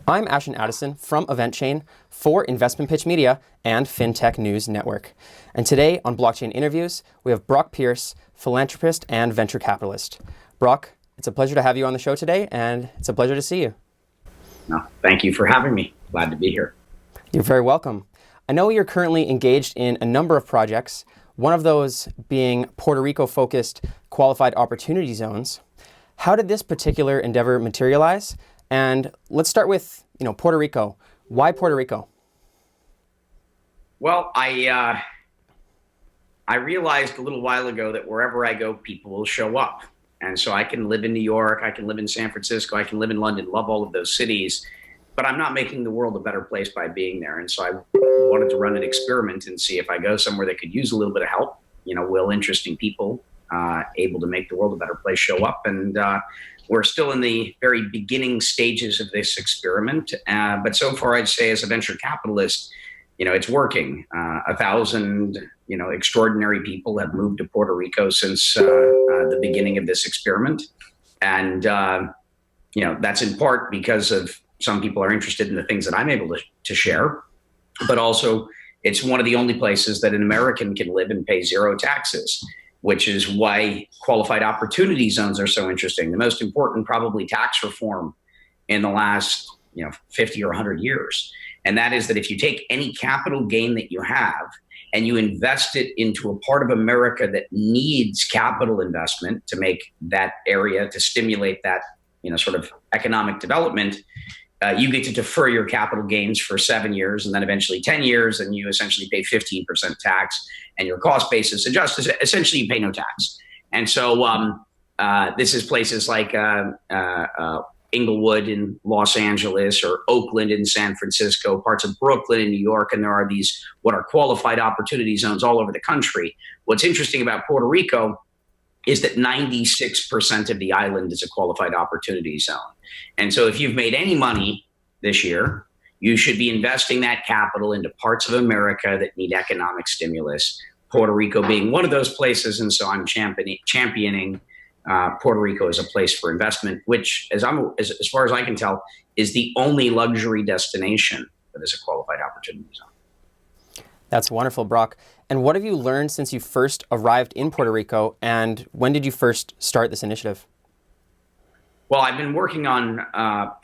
I'm Ashton Addison from EventChain for Investment Pitch Media and FinTech News Network. And today on Blockchain Interviews, we have Brock Pierce, philanthropist and venture capitalist. Brock, it's a pleasure to have you on the show today, and it's a pleasure to see you. No, thank you for having me. Glad to be here. You're very welcome. I know you're currently engaged in a number of projects, one of those being Puerto Rico-focused qualified opportunity zones. How did this particular endeavor materialize? And let's start with, Puerto Rico. Why Puerto Rico? Well, I realized a little while ago that wherever I go, people will show up. And so I can live in New York, I can live in San Francisco, I can live in London, love all of those cities, but I'm not making the world a better place by being there. And so I wanted to run an experiment and see if I go somewhere that could use a little bit of help, will interesting people able to make the world a better place show up. And we're still in the very beginning stages of this experiment. But so far, I'd say as a venture capitalist, it's working. 1,000, extraordinary people have moved to Puerto Rico since the beginning of this experiment. And, that's in part because of some people are interested in the things that I'm able to share, but also it's one of the only places that an American can live and pay zero taxes, which is why qualified opportunity zones are so interesting. The most important probably tax reform in the last 50 or 100 years. And that is that if you take any capital gain that you have and you invest it into a part of America that needs capital investment to make that area, to stimulate that sort of economic development, you get to defer your capital gains for 7 years and then eventually 10 years, and you essentially pay 15% tax and your cost basis adjusts. Essentially, you pay no tax. And so this is places like Inglewood in Los Angeles or Oakland in San Francisco, parts of Brooklyn in New York, and there are these what are qualified opportunity zones all over the country. What's interesting about Puerto Rico is that 96% of the island is a qualified opportunity zone. And so if you've made any money this year, you should be investing that capital into parts of America that need economic stimulus, Puerto Rico being one of those places. And so I'm championing Puerto Rico as a place for investment, which, as far as I can tell, is the only luxury destination that is a qualified opportunity zone. That's wonderful, Brock. And what have you learned since you first arrived in Puerto Rico, and when did you first start this initiative? Well, I've been working on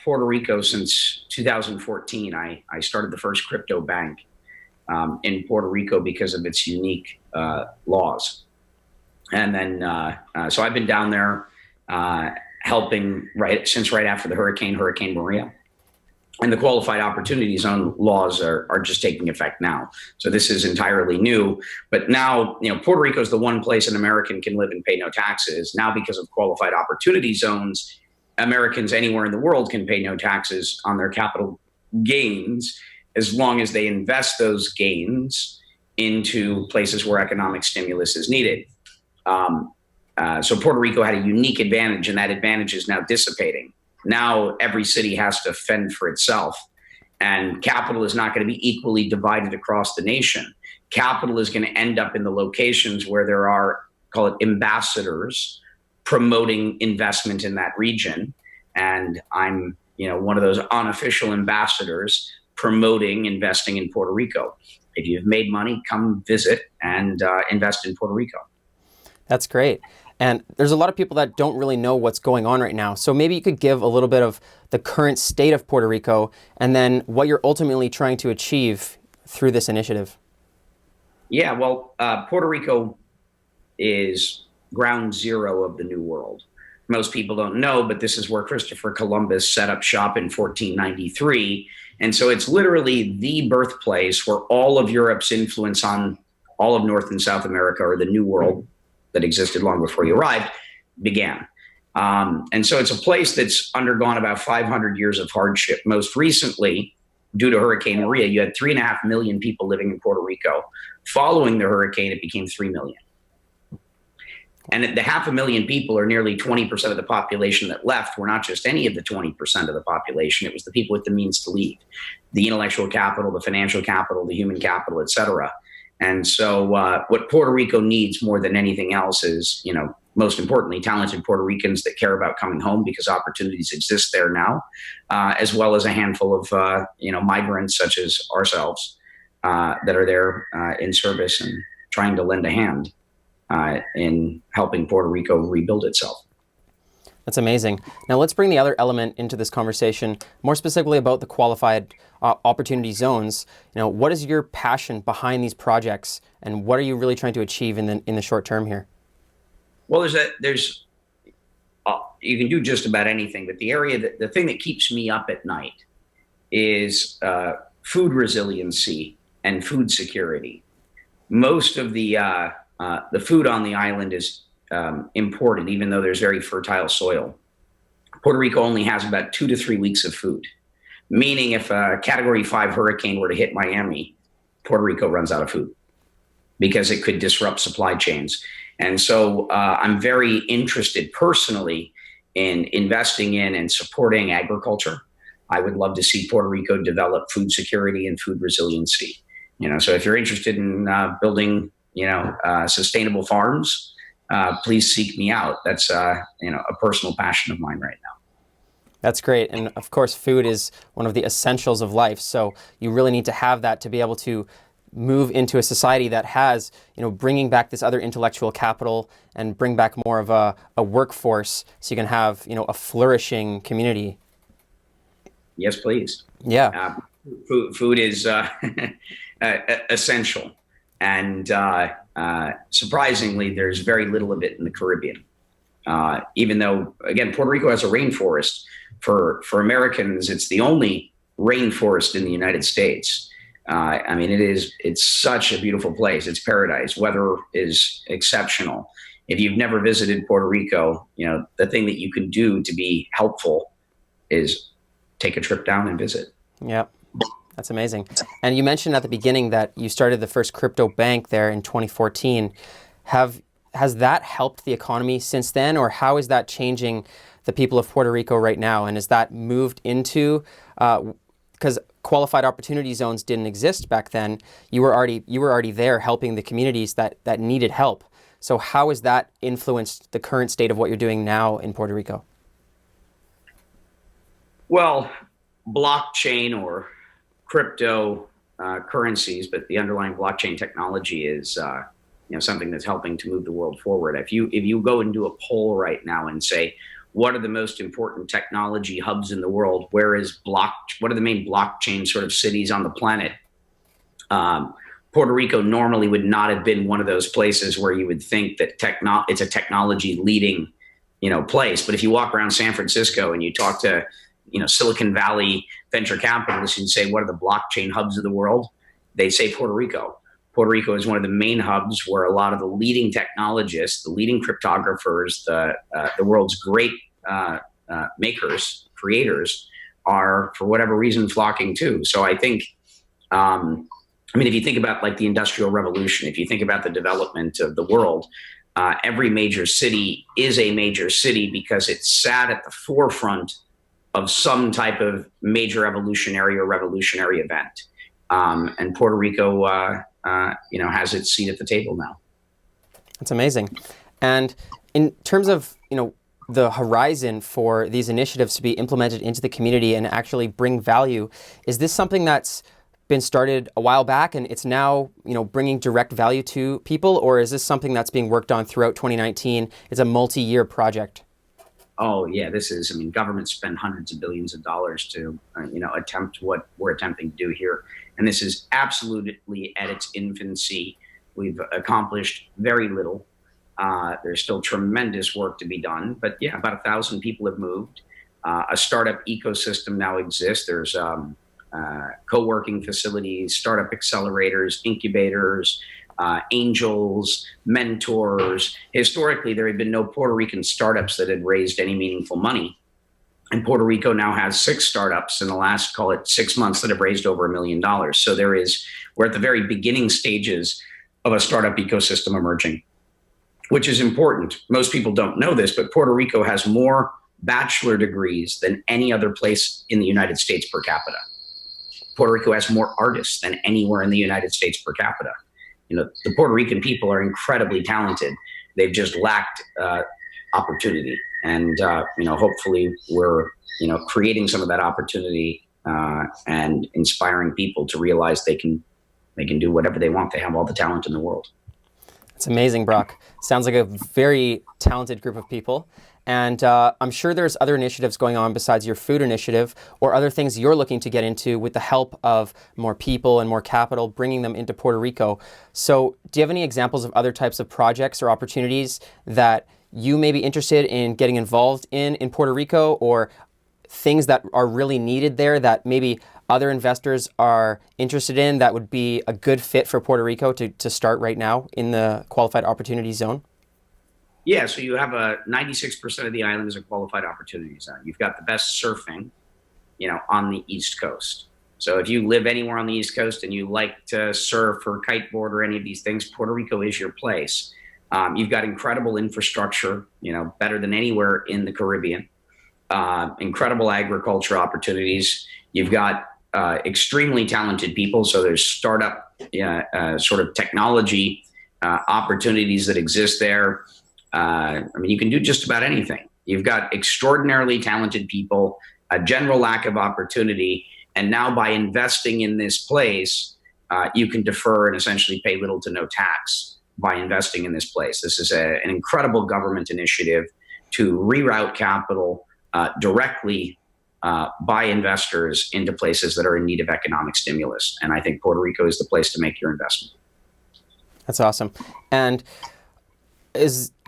Puerto Rico since 2014. I started the first crypto bank in Puerto Rico because of its unique laws. And then, so I've been down there helping since right after the Hurricane Maria. And the qualified opportunity zone laws are just taking effect now. So this is entirely new. But now, Puerto Rico is the one place an American can live and pay no taxes. Now, because of qualified opportunity zones, Americans anywhere in the world can pay no taxes on their capital gains as long as they invest those gains into places where economic stimulus is needed. So Puerto Rico had a unique advantage, and that advantage is now dissipating. Now every city has to fend for itself, and capital is not going to be equally divided across the nation. Capital is going to end up in the locations where there are, call it ambassadors, promoting investment in that region. And I'm, one of those unofficial ambassadors promoting investing in Puerto Rico. If you've made money, come visit and invest in Puerto Rico. That's great. And there's a lot of people that don't really know what's going on right now. So maybe you could give a little bit of the current state of Puerto Rico and then what you're ultimately trying to achieve through this initiative. Yeah, well, Puerto Rico is ground zero of the New World. Most people don't know, but this is where Christopher Columbus set up shop in 1493. And so it's literally the birthplace where all of Europe's influence on all of North and South America, or the New World, that existed long before you arrived, began. And so it's a place that's undergone about 500 years of hardship. Most recently, due to Hurricane Maria, you had 3.5 million people living in Puerto Rico. Following the hurricane, it became 3 million. And the 500,000 people, are nearly 20% of the population that left, were not just any of the 20% of the population. It was the people with the means to leave, the intellectual capital, the financial capital, the human capital, et cetera. And so what Puerto Rico needs more than anything else is, most importantly, talented Puerto Ricans that care about coming home because opportunities exist there now, as well as a handful of migrants such as ourselves that are there in service and trying to lend a hand in helping Puerto Rico rebuild itself. That's amazing. Now let's bring the other element into this conversation, more specifically about the qualified opportunity zones. What is your passion behind these projects, and what are you really trying to achieve in the short term here? Well, you can do just about anything, but the thing that keeps me up at night is food resiliency and food security. Most of the food on the island is imported, even though there's very fertile soil. Puerto Rico only has about 2 to 3 weeks of food, meaning if a Category 5 hurricane were to hit Miami, Puerto Rico runs out of food because it could disrupt supply chains. And so I'm very interested personally in investing in and supporting agriculture. I would love to see Puerto Rico develop food security and food resiliency. So if you're interested in building, sustainable farms, please seek me out. That's a personal passion of mine right now. That's great. And of course, food is one of the essentials of life. So you really need to have that to be able to move into a society that has, bringing back this other intellectual capital and bring back more of a workforce so you can have, a flourishing community. Yes, please. Yeah. Food is essential. And surprisingly, there's very little of it in the Caribbean. Even though, again, Puerto Rico has a rainforest. For Americans, it's the only rainforest in the United States. It's such a beautiful place. It's paradise. Weather is exceptional. If you've never visited Puerto Rico, the thing that you can do to be helpful is take a trip down and visit. Yeah, that's amazing. And you mentioned at the beginning that you started the first crypto bank there in 2014. Has that helped the economy since then, or how is that changing the people of Puerto Rico right now? And is that moved into, because qualified opportunity zones didn't exist back then, you were already there helping the communities that needed help. So how has that influenced the current state of what you're doing now in Puerto Rico? Well, blockchain or crypto currencies, but the underlying blockchain technology is something that's helping to move the world forward. If you go and do a poll right now and say, what are the most important technology hubs in the world? What are the main blockchain sort of cities on the planet? Puerto Rico normally would not have been one of those places where you would think that it's a technology leading, place. But if you walk around San Francisco and you talk to, Silicon Valley venture capitalists and say, what are the blockchain hubs of the world? They say Puerto Rico. Puerto Rico is one of the main hubs where a lot of the leading technologists, the leading cryptographers, the world's great creators are, for whatever reason, flocking to. So I think, if you think about like the Industrial Revolution, if you think about the development of the world, every major city is a major city because it sat at the forefront of some type of major evolutionary or revolutionary event. And Puerto Rico, has its seat at the table now. That's amazing. And in terms of, the horizon for these initiatives to be implemented into the community and actually bring value, is this something that's been started a while back and it's now, bringing direct value to people, or is this something that's being worked on throughout 2019? It's a multi-year project. Oh yeah, governments spend hundreds of billions of dollars to, attempt what we're attempting to do here. And this is absolutely at its infancy. We've accomplished very little. There's still tremendous work to be done, but yeah, about 1,000 people have moved. A startup ecosystem now exists. There's co-working facilities, startup accelerators, incubators, angels, mentors. Historically, there had been no Puerto Rican startups that had raised any meaningful money. And Puerto Rico now has 6 startups in the last, call it 6 months, that have raised over $1 million. So we're at the very beginning stages of a startup ecosystem emerging, which is important. Most people don't know this, but Puerto Rico has more bachelor degrees than any other place in the United States per capita. Puerto Rico has more artists than anywhere in the United States per capita. The Puerto Rican people are incredibly talented. They've just lacked opportunity. And, hopefully we're, creating some of that opportunity and inspiring people to realize they can do whatever they want. They have all the talent in the world. It's amazing, Brock. Sounds like a very talented group of people. And I'm sure there's other initiatives going on besides your food initiative or other things you're looking to get into with the help of more people and more capital, bringing them into Puerto Rico. So do you have any examples of other types of projects or opportunities that you may be interested in getting involved in Puerto Rico, or things that are really needed there that maybe other investors are interested in that would be a good fit for Puerto Rico to start right now in the qualified opportunity zone? Yeah, so you have 96% of the island is a qualified opportunity zone. You've got the best surfing, on the East Coast. So if you live anywhere on the East Coast and you like to surf or kiteboard or any of these things, Puerto Rico is your place. You've got incredible infrastructure, better than anywhere in the Caribbean. Incredible agriculture opportunities. You've got extremely talented people. So there's startup sort of technology opportunities that exist there. You can do just about anything. You've got extraordinarily talented people, a general lack of opportunity. And now by investing in this place, you can defer and essentially pay little to no tax by investing in this place. This is an incredible government initiative to reroute capital directly by investors into places that are in need of economic stimulus. And I think Puerto Rico is the place to make your investment. That's awesome. And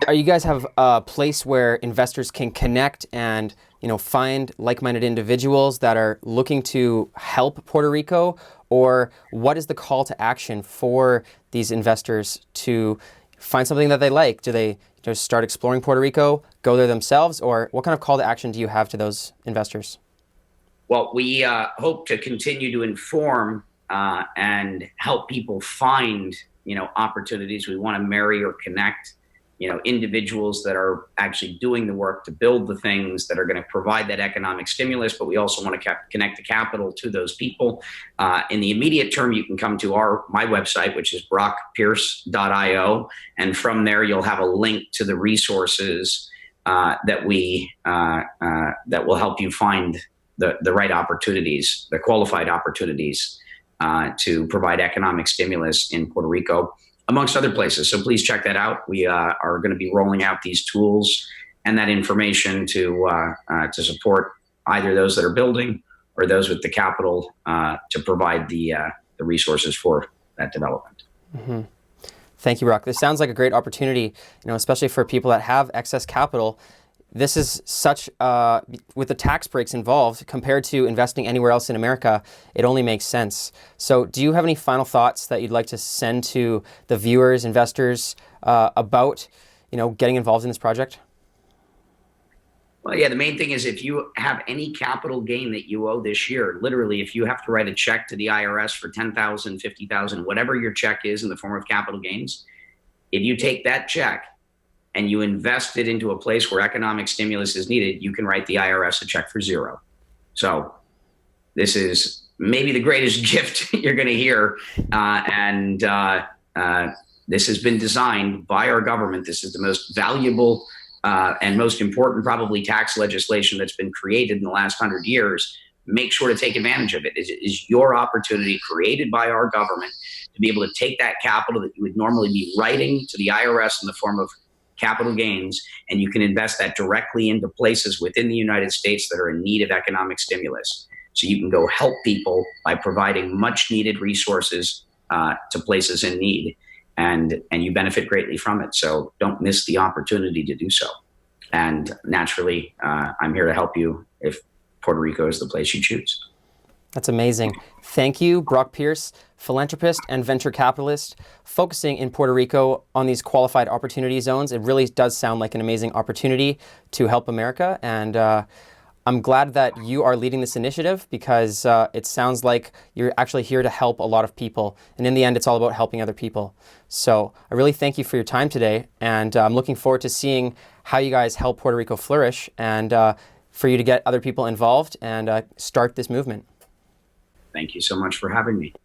are you guys have a place where investors can connect and find like-minded individuals that are looking to help Puerto Rico? Or what is the call to action for these investors to find something that they like? Do they just start exploring Puerto Rico, go there themselves, or what kind of call to action do you have to those investors? Well, we hope to continue to inform and help people find opportunities. We want to marry or connect individuals that are actually doing the work to build the things that are going to provide that economic stimulus, but we also want to connect the capital to those people. In the immediate term, you can come to my website, which is brockpierce.io, and from there you'll have a link to the resources that will help you find the right opportunities, the qualified opportunities to provide economic stimulus in Puerto Rico, amongst other places. So please check that out. We are going to be rolling out these tools and that information to support either those that are building or those with the capital to provide the resources for that development. Mm-hmm. Thank you, Brock. This sounds like a great opportunity, especially for people that have excess capital. This is such, with the tax breaks involved, compared to investing anywhere else in America, it only makes sense. So do you have any final thoughts that you'd like to send to the viewers, investors, about, getting involved in this project? Well, yeah, the main thing is if you have any capital gain that you owe this year, literally, if you have to write a check to the IRS for $10,000, $50,000, whatever your check is in the form of capital gains, if you take that check and you invest it into a place where economic stimulus is needed, you can write the IRS a check for zero. So this is maybe the greatest gift you're going to hear. And this has been designed by our government. This is the most valuable and most important probably tax legislation that's been created in the last 100 years. Make sure to take advantage of it. It is your opportunity created by our government to be able to take that capital that you would normally be writing to the IRS in the form of capital gains, and you can invest that directly into places within the United States that are in need of economic stimulus. So you can go help people by providing much needed resources to places in need, and you benefit greatly from it. So don't miss the opportunity to do so. And naturally, I'm here to help you if Puerto Rico is the place you choose. That's amazing. Thank you, Brock Pierce, philanthropist and venture capitalist, focusing in Puerto Rico on these qualified opportunity zones. It really does sound like an amazing opportunity to help America. And I'm glad that you are leading this initiative because it sounds like you're actually here to help a lot of people. And in the end, it's all about helping other people. So I really thank you for your time today. And I'm looking forward to seeing how you guys help Puerto Rico flourish and for you to get other people involved and start this movement. Thank you so much for having me.